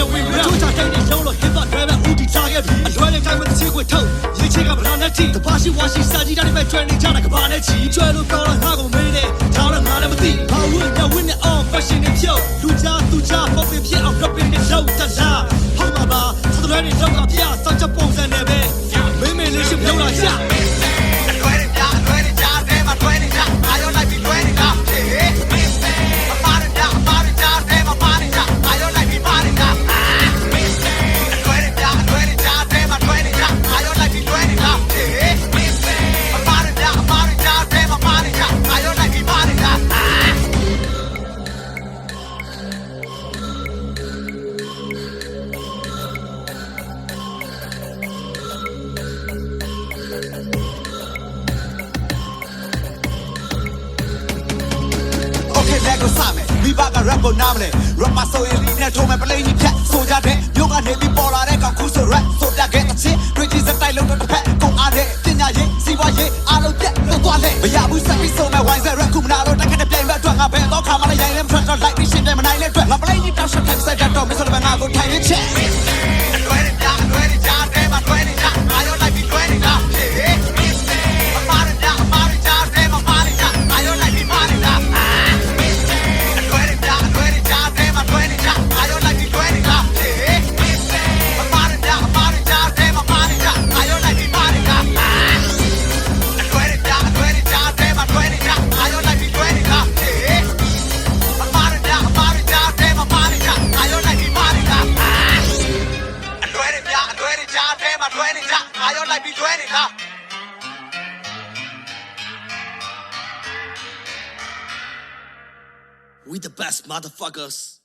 နဲ့ဝင်ရချိုးချတိုင်းနဲ့လုံးလို့ hip hop driver ဦးတီထားခဲ့ပြီအလွယ်နဲ့တိုင်းမှာတစ်ချစ်ကိုထုတ်ရေးချက်ကမလာနဲ့တီတပါရှိဝါရှိစာကြီးတိုင်းပဲ training ချတာကဘာနဲ့ချီကျွဲလို့ကောင်းတော့ငါကုန်မင်းနဲ့ဒါတော့ငါလည်းမသိဘာဝင်းနဲ့ဝင်းနဲ့ on fashion နဲ့ဖြုတ်လူချသူချပေါက်ပင်ဖြစ်အောင် rapping နဲ့လောက်တလားဟုတ်မှာပါသတ္တလွဲနဲ့လောက်ကပြစောက်ချက်ပုံစံနဲ့ပဲမင်းမင်းလေးရှိပြုံးလာချလက်ကိုစမယ်မိဘက rap ကိုနားမလဲ rapper ဆိုရင်လီနဲ့ထုံးမဲ့ပလိန်ကြီးဖြတ်ဆိုကြတဲ့မြို့ကနေပြီးပေါ်လာတဲ့ကောင်ခုဆို rap ဆိုတတ်ခဲ့တဲ့ချင်းတွေကြီးစတိုက်လုံးတစ်ဖက်ကုန်အားတဲ့ပညာရေးစီးပွားရေးအားလုံးပြတ်လို့သွားလဲမရဘူးစပြီးဆိုမဲ့ wine rap ခုမနာတော့တိုက်ခတ်တဲ့ပြိုင်ဘက်အတွက်ငါဘယ်တော့ခါမှလည်းရိုင်းလဲမထွက်တော့ like ပြီးရှင်းတယ်မနိုင်လဲအတွက်ငါပလိန်ကြီးတောက်ရှက်ထိုက်ဆိုင်တော့မဆိုလည်းငါကိုထိုင်ရချက်လွယ်တယ်ကြားတယ်မှာလွယ်တယ်ကြားငါရောလိုက်ပြီးလွယ်တယ်လားWe the best motherfuckers